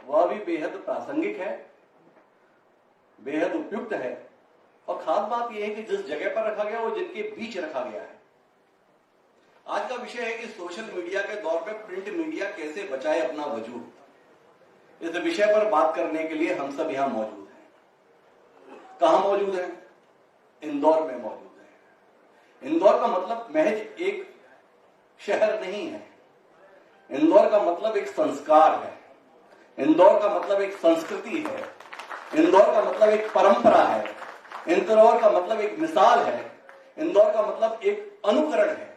वह भी बेहद प्रासंगिक है, बेहद उपयुक्त है। और खास बात यह है कि जिस जगह पर रखा गया वो जिनके बीच रखा गया है। आज का विषय है कि सोशल मीडिया के दौर में प्रिंट मीडिया कैसे बचाए अपना वजूद। इस विषय पर बात करने के लिए हम सब यहां मौजूद हैं। कहां मौजूद हैं? इंदौर में मौजूद हैं। इंदौर का मतलब महज एक शहर नहीं है। इंदौर का मतलब एक संस्कार है। इंदौर का मतलब एक संस्कृति है। इंदौर का मतलब एक परंपरा है। इंदौर का मतलब एक मिसाल है। इंदौर का मतलब एक अनुकरण है।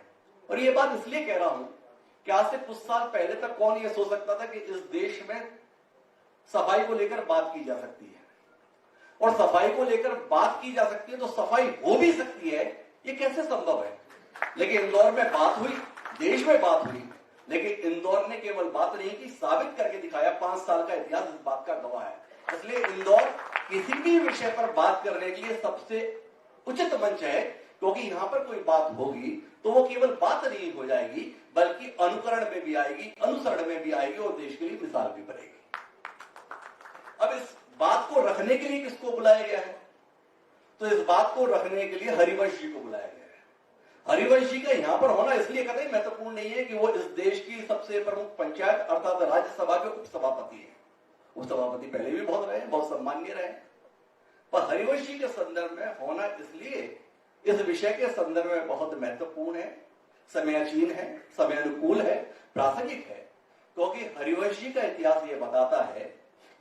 और ये बात इसलिए कह रहा हूं कि आज से कुछ साल पहले तक कौन ये सोच सकता था कि इस देश में सफाई को लेकर बात की जा सकती है, और सफाई को लेकर बात की जा सकती है तो सफाई हो भी सकती है। ये कैसे संभव है? लेकिन इंदौर में बात हुई, देश में बात हुई, लेकिन इंदौर ने केवल बात नहीं की, साबित करके दिखाया। 5 साल का इतिहास इस बात का गवाह है। इसलिए इंदौर किसी भी विषय पर बात करने के लिए सबसे उचित मंच है, क्योंकि यहां पर कोई बात होगी तो वो केवल बात नहीं हो जाएगी, बल्कि अनुकरण में भी आएगी, अनुसरण में भी आएगी और देश के लिए मिसाल भी बनेगी। अब इस बात को रखने के लिए किसको बुलाया गया है? तो इस बात को रखने के लिए हरिवंश जी को बुलाया गया है। हरिवंश जी का यहां पर होना इसलिए कतई महत्वपूर्ण नहीं है कि वो इस देश की सबसे प्रमुख पंचायत अर्थात राज्यसभा के उपसभापति है। उपसभापति पहले भी बहुत रहे, बहुत सम्मानीय रहे, पर हरिवंश जी के संदर्भ में होना इसलिए इस विषय के संदर्भ में बहुत महत्वपूर्ण है, समयाचीन है, समय अनुकूल है, प्रासंगिक है। क्योंकि हरिवंश जी का इतिहास ये बताता है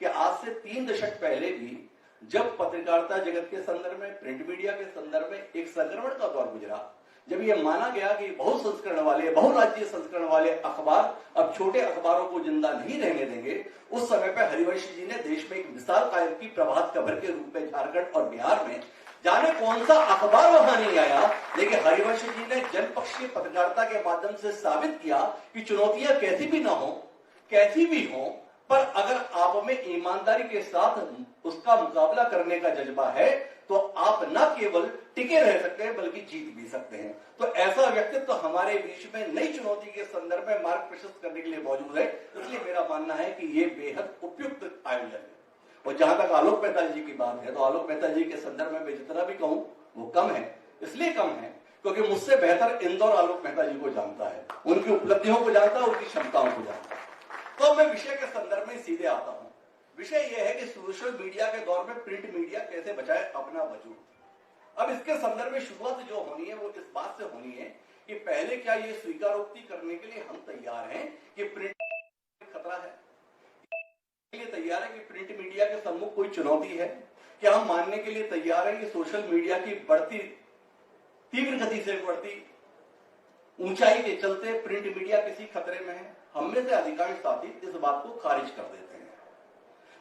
कि आज से 3 दशक पहले भी जब पत्रकारिता जगत के संदर्भ में, प्रिंट मीडिया के संदर्भ में एक संक्रमण का दौर गुजरा, जब यह माना गया कि बहुसंस्करण वाले, बहुराज्यीय संस्करण वाले अखबार अब छोटे अखबारों को जिंदा नहीं रहने देंगे, उस समय पर हरिवंश जी ने देश में एक मिसाल कायम की। प्रभात खबर के रूप में झारखंड और बिहार में जाने कौन सा अखबार वहां नहीं आया, लेकिन हरिवंश जी ने जनपक्षीय पत्रकारिता के माध्यम से साबित किया कि चुनौतियां कैसी भी ना हो, कैसी भी हो, पर अगर आप में ईमानदारी के साथ उसका मुकाबला करने का जज्बा है तो आप न केवल टिके रह सकते हैं बल्कि जीत भी सकते हैं। तो ऐसा व्यक्तित्व तो हमारे बीच में नई चुनौती के संदर्भ में मार्ग प्रशस्त करने के लिए मौजूद है। इसलिए मेरा मानना है कि ये बेहद उपयुक्त आयोजन है। और जहां तक आलोक मेहता जी की बात है, तो आलोक मेहता जी के संदर्भ में मैं जितना भी कहूं वो कम है। इसलिए कम है क्योंकि मुझसे बेहतर इंदौर आलोक मेहता जी को जानता है, उनकी उपलब्धियों को जानता है, उनकी क्षमताओं को जानता है। तो मैं विषय के संदर्भ में सीधे आता हूं। विषय यह है कि सोशल मीडिया के दौर में प्रिंट मीडिया कैसे बचाए अपना वजूद। अब इसके संदर्भ में शुरुआत जो होनी है वो इस बात से होनी है कि पहले क्या ये स्वीकारोक्ति करने के लिए हम तैयार हैं कि प्रिंट खतरा है, तैयार है कि प्रिंट मीडिया के सम्मुख कोई चुनौती है? क्या हम मानने के लिए तैयार है कि सोशल मीडिया की बढ़ती, तीव्र गति से बढ़ती ऊंचाई के चलते प्रिंट मीडिया किसी खतरे में है? हम में से अधिकांश साथी इस बात को खारिज कर देते हैं,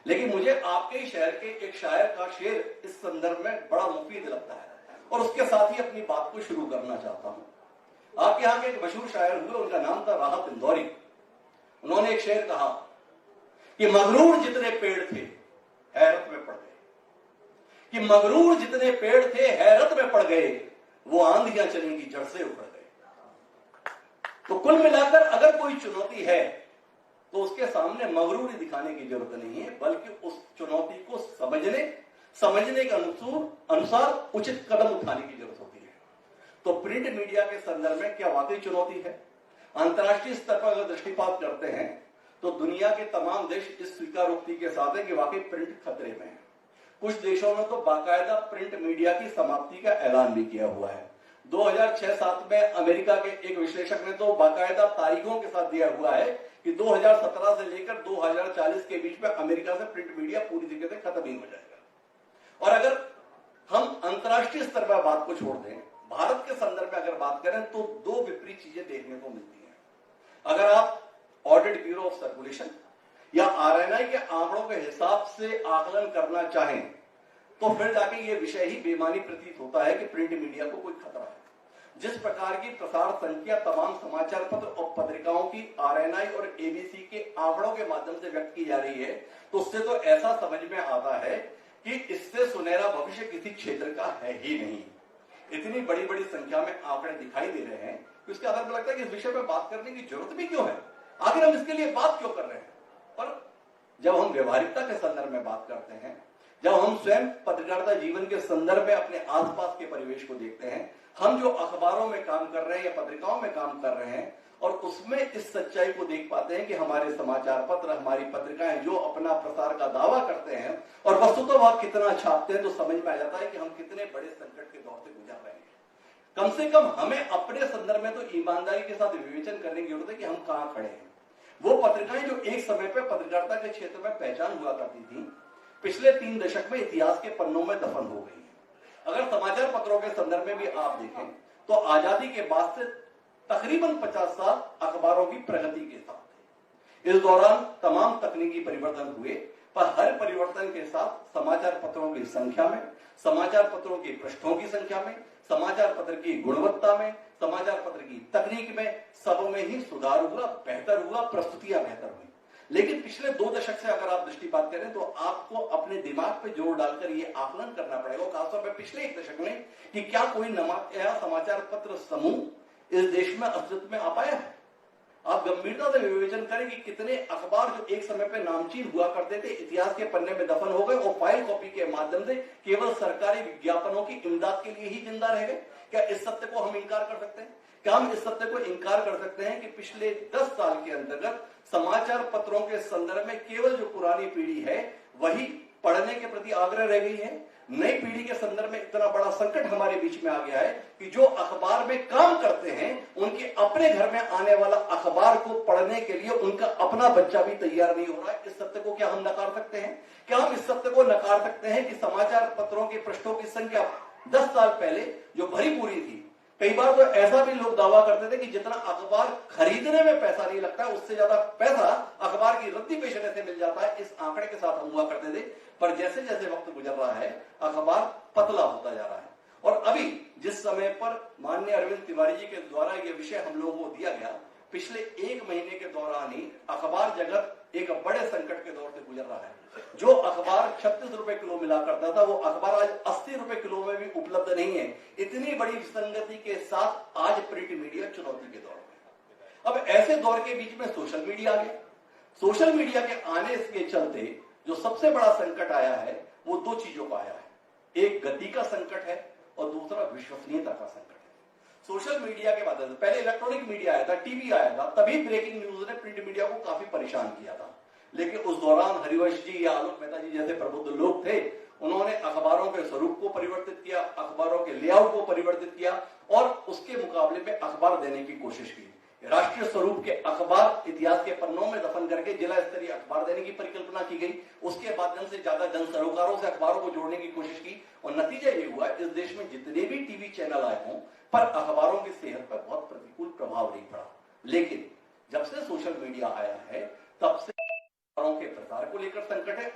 लेकिन मुझे आपके ही शहर के एक शायर का शेर इस संदर्भ में बड़ा मुफीद लगता है और उसके साथ ही अपनी बात को शुरू करना चाहता हूं। आपके यहां के एक मशहूर शायर हुए, उनका नाम था राहत इंदौरी। उन्होंने एक शेर कहा कि मगरूर जितने पेड़ थे हैरत में पड़ गए, कि मगरूर जितने पेड़ थे हैरत में पड़ गए, वो आंधियां चलेंगी जड़ से उखड़ गए। तो कुल मिलाकर अगर कोई चुनौती है तो उसके सामने मगरूरी दिखाने की जरूरत नहीं है, बल्कि उस चुनौती को समझने के अनुसार उचित कदम उठाने की जरूरत होती है। तो प्रिंट मीडिया के संदर्भ में क्या वाकई चुनौती है? अंतर्राष्ट्रीय स्तर पर अगर दृष्टिपात करते हैं तो दुनिया के तमाम देश इस स्वीकारोक्ति के साथ है कि वाकई प्रिंट खतरे में है। कुछ देशों ने तो बाकायदा प्रिंट मीडिया की समाप्ति का ऐलान भी किया हुआ है। 2006-7 में अमेरिका के एक विश्लेषक ने तो बाकायदा तारीखों के साथ दिया हुआ है कि 2017 से लेकर 2040 के बीच में अमेरिका से प्रिंट मीडिया पूरी तरीके से खत्म ही हो जाएगा। और अगर हम अंतर्राष्ट्रीय स्तर पर बात को छोड़ दें, भारत के संदर्भ में अगर बात करें तो 2 विपरीत चीजें देखने को मिलती हैं। अगर आप ऑडिट ब्यूरो ऑफ सर्कुलेशन या आरएनआई के आंकड़ों के हिसाब से आकलन करना चाहें तो फिर जाके ये विषय ही बेमानी प्रतीत होता है कि प्रिंट मीडिया को कोई खतरा है। जिस प्रकार की प्रसार संख्या तमाम समाचार पत्र और पत्रिकाओं की आरएनआई और एबीसी के आंकड़ों के माध्यम से व्यक्त की जा रही है, तो उससे तो ऐसा समझ में आता है कि इससे सुनहरा भविष्य किसी क्षेत्र का है ही नहीं। इतनी बड़ी बड़ी संख्या में आंकड़े दिखाई दे रहे हैं कि उसके आधार पर लगता है कि इस विषय पर बात करने की जरूरत भी क्यों है, आखिर हम इसके लिए बात क्यों कर रहे हैं। पर जब हम व्यवहारिकता के संदर्भ में बात करते हैं, जब हम स्वयं पत्रकारिता जीवन के संदर्भ में अपने आसपास के परिवेश को देखते हैं, हम जो अखबारों में काम कर रहे हैं या पत्रिकाओं में काम कर रहे हैं और उसमें इस सच्चाई को देख पाते हैं कि हमारे समाचार पत्र, हमारी पत्रिकाएं जो अपना प्रसार का दावा करते हैं और वस्तुतः वह कितना छापते हैं, तो समझ में आ जाता है कि हम कितने बड़े संकट के दौर से गुजर रहे हैं। कम से कम हमें अपने संदर्भ में तो ईमानदारी के साथ विवेचन करने की जरूरत है कि हम कहां खड़े हैं। वो पत्रिकाएं जो एक समय पर पत्रकारिता के क्षेत्र में पहचान हुआ करती थी, पिछले 3 दशक में इतिहास के पन्नों में दफन हो गई है। अगर समाचार पत्रों के संदर्भ में भी आप देखें तो आजादी के बाद से तकरीबन 50 साल अखबारों की प्रगति के साथ थे। इस दौरान तमाम तकनीकी परिवर्तन हुए, पर हर परिवर्तन के साथ समाचार पत्रों की संख्या में, समाचार पत्रों के पृष्ठों की संख्या में, समाचार पत्र की गुणवत्ता में, समाचार पत्र की तकनीक में, सब में ही सुधार हुआ, बेहतर हुआ, प्रस्तुतियां बेहतर हुई। लेकिन पिछले 2 दशक से अगर आप दृष्टिपात करें तो आपको अपने दिमाग पे जोर डालकर ये आकलन करना पड़ेगा, खासतौर पर पिछले 1 दशक में, कि क्या कोई समाचार पत्र समूह इस देश में अस्तित्व में आ पाया है। आप गंभीरता से विवेचन करें कि कितने अखबार जो एक समय पे नामचीन हुआ करते थे, इतिहास के पन्ने में दफन हो गए और फाइल कॉपी के माध्यम से केवल सरकारी विज्ञापनों की इमदाद के लिए ही जिंदा रह गए। क्या इस सत्य को हम इंकार कर सकते हैं? क्या हम इस सत्य को इंकार कर सकते हैं कि पिछले 10 साल के अंतर्गत समाचार पत्रों के संदर्भ में केवल जो पुरानी पीढ़ी है वही पढ़ने के प्रति आग्रह रह गई है? नई पीढ़ी के संदर्भ में इतना बड़ा संकट हमारे बीच में आ गया है कि जो अखबार में काम करते हैं उनके अपने घर में आने वाला अखबार को पढ़ने के लिए उनका अपना बच्चा भी तैयार नहीं हो रहा है। इस सत्य को क्या हम नकार सकते हैं? क्या हम इस सत्य को नकार सकते हैं कि समाचार पत्रों के पृष्ठों की संख्या 10 साल पहले जो भरी पूरी थी, कई बार तो ऐसा भी लोग दावा करते थे कि जितना अखबार खरीदने में पैसा नहीं लगता उससे ज्यादा पैसा अखबार की रद्दी बेचने से मिल जाता है, इस आंकड़े के साथ हम हुआ करते थे। पर जैसे जैसे वक्त गुजर रहा है अखबार पतला होता जा रहा है। और अभी जिस समय पर माननीय अरविंद तिवारी जी के द्वारा यह विषय हम लोगों को दिया गया, पिछले 1 महीने के दौरान ही अखबार जगत एक बड़े संकट के दौर से गुजर रहा है। जो अखबार 36 रुपए किलो मिला करता था वो अखबार आज 80 रुपए किलो में भी उपलब्ध नहीं है। इतनी बड़ी विसंगति के साथ आज प्रिंट मीडिया चुनौती के दौर में। अब ऐसे दौर के बीच में सोशल मीडिया आ गया। सोशल मीडिया के आने के चलते जो सबसे बड़ा संकट आया है वो 2 चीजों का आया है। एक गति का संकट है और दूसरा विश्वसनीयता का संकट है। सोशल मीडिया के माध्यम से पहले इलेक्ट्रॉनिक मीडिया आया था, टीवी आया था, तभी ब्रेकिंग न्यूज ने प्रिंट मीडिया को काफी परेशान किया था। लेकिन उस दौरान हरिवंश जी या आलोक मेहता जी जैसे प्रबुद्ध लोग थे, उन्होंने अखबारों के स्वरूप को परिवर्तित किया, अखबारों के लेआउट को परिवर्तित किया और उसके मुकाबले में अखबार देने की कोशिश की। राष्ट्रीय स्वरूप के अखबार इतिहास के पन्नों में दफन करके जिला स्तरीय अखबार देने की परिकल्पना की गई। उसके माध्यम से ज्यादा जन सरोकारों से अखबारों को जोड़ने की कोशिश की और नतीजा ये हुआ इस देश में जितने भी टीवी चैनल आए हों पर अखबारों की सेहत पर बहुत प्रतिकूल प्रभाव नहीं पड़ा। लेकिन जब से सोशल मीडिया आया है तब से अखबारों के प्रसार को लेकर संकट है,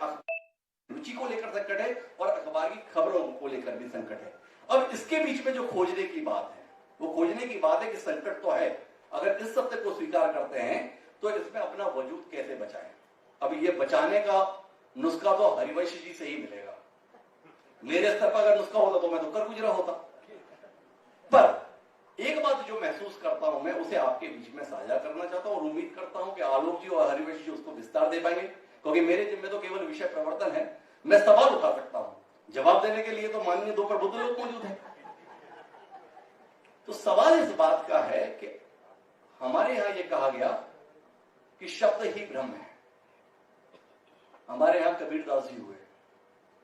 रुचि को लेकर संकट है और अखबार की खबरों को लेकर भी संकट है। अब इसके बीच में जो खोजने की बात है वो खोजने की बात है कि संकट तो है, अगर इस सत्य को स्वीकार करते हैं तो इसमें अपना वजूद कैसे बचाएं। अब ये बचाने का नुस्खा तो हरिवंश जी से ही मिलेगा। मेरे स्तर पर अगर नुस्खा होता तो मैं तो कर गुजरा होता। पर एक बात जो महसूस करता हूं मैं उसे आपके बीच में साझा करना चाहता हूं और उम्मीद करता हूं कि आलोक जी और हरिवंश जी उसको विस्तार दे पाएंगे, क्योंकि मेरे जिम्मे तो केवल विषय प्रवर्तन है। मैं सवाल उठा सकता हूं, जवाब देने के लिए तो माननीय 2 प्रबुद्ध लोग मौजूद हैं। तो सवाल इस बात का है कि हमारे यहां यह कहा गया कि शब्द ही ब्रह्म है। हमारे यहां कबीरदास जी हुए,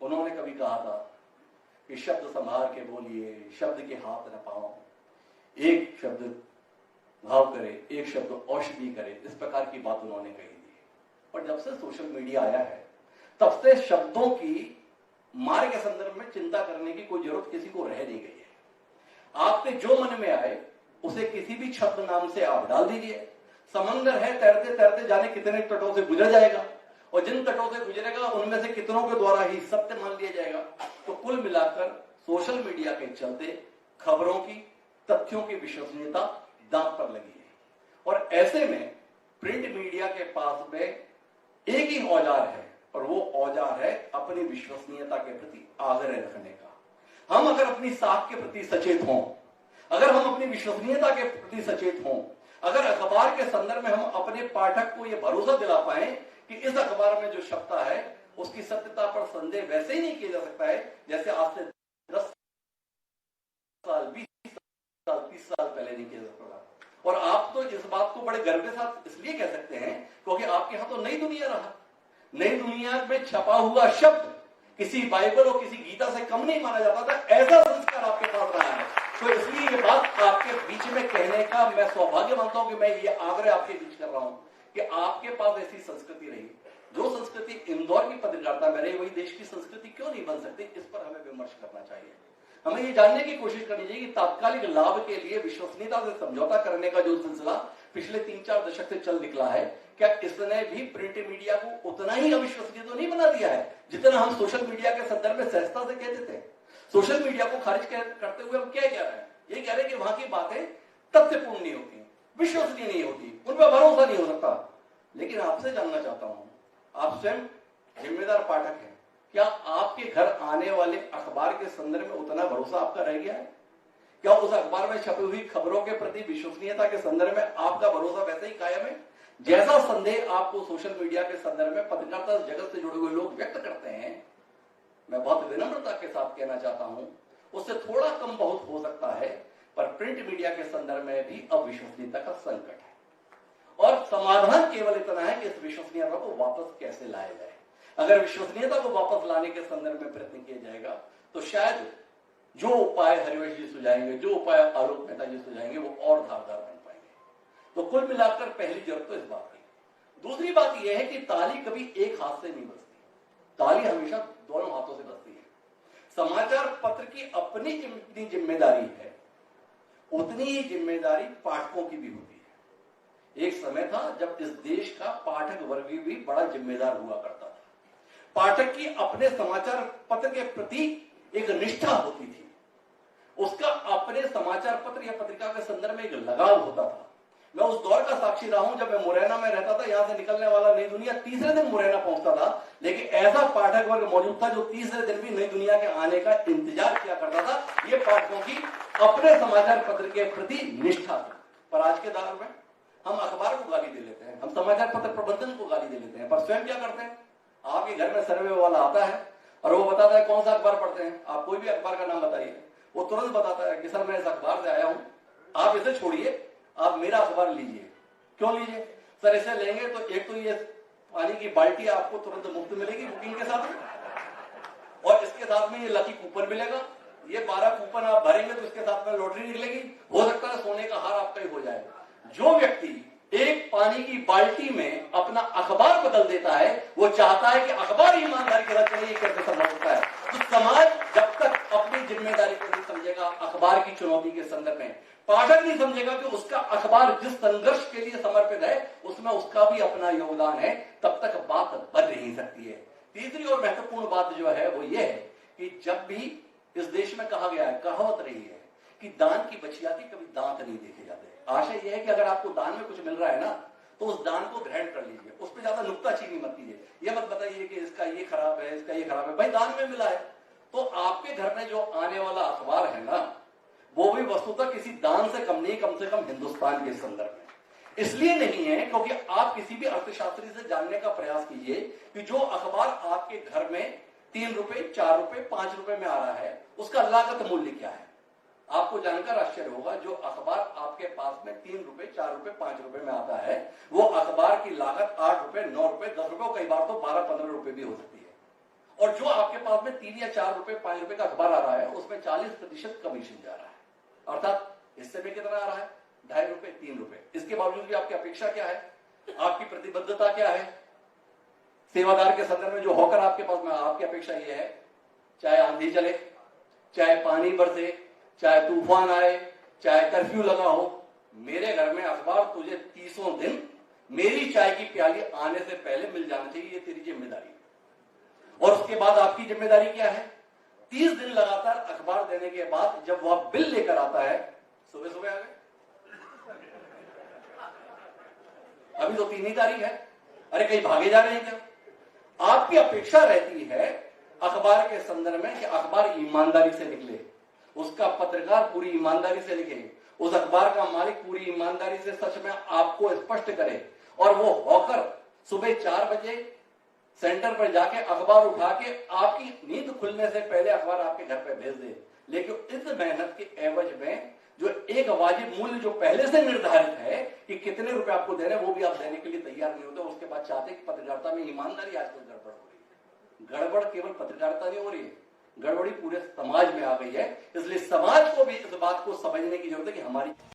उन्होंने कभी कहा था कि शब्द संभाल के बोलिए, शब्द के हाथ न पाओ, एक शब्द भाव करे, एक शब्द औषधि करे, इस प्रकार की बात उन्होंने कही थी। और जब से सोशल मीडिया आया है तब से शब्दों की मार्ग के संदर्भ में चिंता करने की कोई जरूरत किसी को रह नहीं गई है। आपके जो मन में आए उसे किसी भी शब्द नाम से आप डाल दीजिए। समंदर है, तैरते तैरते जाने कितने तटों से गुजर जाएगा और जिन तटों से गुजरेगा उनमें से कितनों के द्वारा ही सत्य मान लिया जाएगा। तो कुल मिलाकर सोशल मीडिया के चलते खबरों की, तथ्यों की विश्वसनीयता दांव पर लगी है। और ऐसे में प्रिंट मीडिया के पास में एक ही औजार है और वो औजार है अपनी विश्वसनीयता के प्रति आग्रह रखने का। हम अगर अपनी साख के प्रति सचेत हों, अगर हम अपनी विश्वसनीयता के प्रति सचेत हों, अगर अखबार के संदर्भ में हम अपने पाठक को यह भरोसा दिला पाए कि इस अखबार में जो छपता है उसकी सत्यता पर संदेह वैसे ही नहीं किया जा सकता है जैसे आज से 10 साल 20 साल 30 साल पहले नहीं किया जा सकता। और आप तो इस बात को बड़े गर्व के साथ इसलिए कह सकते हैं क्योंकि आपके यहां तो नई दुनिया रहा। नई दुनिया में छपा हुआ शब्द किसी बाइबल और किसी गीता से कम नहीं माना जाता था, ऐसा संस्कार आपके पास रहा है। तो इसलिए ये बात आपके बीच में कहने का मैं सौभाग्य मानता हूं कि मैं ये आग्रह आपके बीच कर रहा हूं कि आपके पास ऐसी संस्कृति रही। जो संस्कृति इंदौर की पत्रकारिता में रही वही देश की संस्कृति क्यों नहीं बन सकती, इस पर हमें विमर्श करना चाहिए। हमें ये जानने की कोशिश करनी चाहिए कि तात्कालिक लाभ के लिए विश्वसनीयता से समझौता करने का जो सिलसिला पिछले 3-4 दशक से चल निकला है, क्या इसने भी प्रिंट मीडिया को उतना ही अविश्वसनीय तो नहीं बना दिया है जितना हम सोशल मीडिया के संदर्भ में सहजता से कहते थे। सोशल मीडिया को खारिज करते हुए हम क्या कह रहे हैं, ये कह रहे हैं कि वहां की बातें तथ्यपूर्ण नहीं होती, विश्वसनीय नहीं होती, उन पर भरोसा नहीं हो सकता। लेकिन आपसे जानना चाहता हूं, आप स्वयं जिम्मेदार पाठक हैं, क्या आपके घर आने वाले अखबार के संदर्भ में उतना भरोसा आपका रह गया है? क्या उस अखबार में छपी हुई खबरों के प्रति विश्वसनीयता के संदर्भ में आपका भरोसा वैसे ही कायम है जैसा संदेह आपको सोशल मीडिया के संदर्भ में पत्रकारिता जगत से जुड़े हुए लोग व्यक्त करते हैं? मैं बहुत विनम्रता के साथ कहना चाहता हूं, उससे थोड़ा कम बहुत हो सकता है, पर प्रिंट मीडिया के संदर्भ में भी अविश्वसनीयता का संकट है। और समाधान केवल इतना है कि इस विश्वसनीयता को वापस कैसे लाया जाए। अगर विश्वसनीयता को वापस लाने के संदर्भ में प्रयत्न किया जाएगा तो शायद जो उपाय हरिवंश जी सुझाएंगे, जो उपाय आलोक मेहता जी सुझाएंगे, वो और धारदार बन पाएंगे। तो कुल मिलाकर पहली जरूरत तो इस बात की। दूसरी बात यह है कि ताली कभी एक हाथ से नहीं बजती, ताली हमेशा दोनों हाथों से बजती है। समाचार पत्र की अपनी जितनी जिम्मेदारी है उतनी ही जिम्मेदारी पाठकों की भी होती है। एक समय था जब इस देश का पाठक वर्ग भी बड़ा जिम्मेदार हुआ करता था। पाठक की अपने समाचार पत्र के प्रति एक निष्ठा होती थी, उसका अपने समाचार पत्र या पत्रिका के संदर्भ में एक लगाव होता था। मैं उस दौर का साक्षी रहा हूं जब मैं मुरैना में रहता था। यहां से निकलने वाला नई दुनिया तीसरे दिन मुरैना पहुंचता था, लेकिन ऐसा पाठक वर्ग मौजूद था जो तीसरे दिन भी नई दुनिया के आने का इंतजार किया करता था। ये पाठकों की अपने समाचार पत्र के प्रति निष्ठा थी। पर आज के दौर में हम अखबार को गाली दे लेते हैं, हम समाचार पत्र प्रबंधन को गाली दे लेते हैं, पर स्वयं क्या करते हैं? आपके घर में सर्वे वाला आता है और वो बताता है कौन सा अखबार पढ़ते हैं, आप कोई भी अखबार का नाम बताइए, वो तुरंत बताता है कि सर मैं इस अखबार से आया हूं, आप इसे छोड़िए, आप मेरा अखबार लीजिए। क्यों लीजिए? सर इसे लेंगे तो एक तो ये पानी की बाल्टी आपको तुरंत मुफ्त मिलेगी बुकिंग के साथ, और इसके साथ में ये लकी कूपन मिलेगा। ये 12 कूपन आप भरेंगे तो इसके साथ में लॉटरी निकलेगी, हो सकता है सोने का हार आपका ही हो जाएगा। जो व्यक्ति एक पानी की बाल्टी में अपना अखबार बदल देता है, वो चाहता है कि अखबार ईमानदारी के साथ चलिए, कैसे संभव होता है? तो समाज जब तक अपनी जिम्मेदारी को नहीं समझेगा अखबार की चुनौती के संदर्भ में, पाठक नहीं समझेगा कि उसका अखबार जिस संघर्ष के लिए समर्पित है उसमें उसका भी अपना योगदान है, तब तक बात बन नहीं सकती है। तीसरी और महत्वपूर्ण बात जो है वो ये है कि जब भी इस देश में कहा गया है, कहावत रही है कि दान की बचिया के कभी दांत नहीं देखे जाते। आशय यह है कि अगर आपको दान में कुछ मिल रहा है ना तो उस दान को ग्रहण कर लीजिए, उस पर ज्यादा नुक्ताचीनी मत कीजिए। ये मत बताइए कि इसका ये खराब है, इसका ये खराब है। भाई दान में मिला है तो आपके घर में जो आने वाला अखबार है ना, वो भी वस्तुतः किसी दान से कम नहीं, कम से कम हिंदुस्तान के संदर्भ में इसलिए नहीं है क्योंकि आप किसी भी अर्थशास्त्री से जानने का प्रयास कीजिए कि जो अखबार आपके घर में 3 रुपए, 4 रुपए, 5 रुपए में आ रहा है उसका लागत मूल्य क्या है। आपको जानकर आश्चर्य होगा, जो अखबार आपके पास में 3 रुपए, 4 रुपए, 5 रुपए में आता है वो अखबार की लागत 8 रुपए, 9 रुपए, 10 रुपए, कई बार तो 12-15 रुपए भी हो सकती है। और जो आपके पास में 3 या 4 रुपए, 5 रुपए का अखबार आ रहा है उसमें 40% कमीशन जा रहा है, अर्थात इससे भी कितना आ रहा है? 2.5 रुपए, 3 रुपए। इसके बावजूद भी आपकी अपेक्षा क्या है, आपकी प्रतिबद्धता क्या है? सेवादार के संदर्भ में जो होकर आपके पास में, आपकी अपेक्षा यह है चाहे आंधी चले, चाहे पानी बरसे, चाहे तूफान आए, चाहे कर्फ्यू लगा हो, मेरे घर में अखबार तुझे 30 दिन मेरी चाय की प्याली आने से पहले मिल जाना चाहिए। ये तेरी जिम्मेदारी है। और उसके बाद आपकी जिम्मेदारी क्या है? 30 दिन लगातार अखबार देने के बाद जब वह बिल लेकर आता है, सुबह सुबह आ गए, अभी तो 3 ही तारीख है, अरे कहीं भागे जा रहे हैं क्या? आपकी अपेक्षा रहती है अखबार के संदर्भ में कि अखबार ईमानदारी से निकले, उसका पत्रकार पूरी ईमानदारी से लिखे, उस अखबार का मालिक पूरी ईमानदारी से सच में आपको स्पष्ट करे, और वो हॉकर सुबह 4 बजे सेंटर पर जाके अखबार उठा के आपकी नींद खुलने से पहले अखबार आपके घर पे भेज दे, लेकिन इस मेहनत के एवज में जो एक वाजिब मूल्य जो पहले से निर्धारित है कि कितने रुपए आपको देने, वो भी आप देने के लिए तैयार नहीं होते। उसके बाद चाहते कि पत्रकारिता में ईमानदारी आजकल गड़बड़ हो रही है। गड़बड़ केवल पत्रकारिता नहीं हो रही है, गड़बड़ी पूरे समाज में आ गई है। इसलिए समाज को भी इस बात को समझने की जरूरत है कि हमारी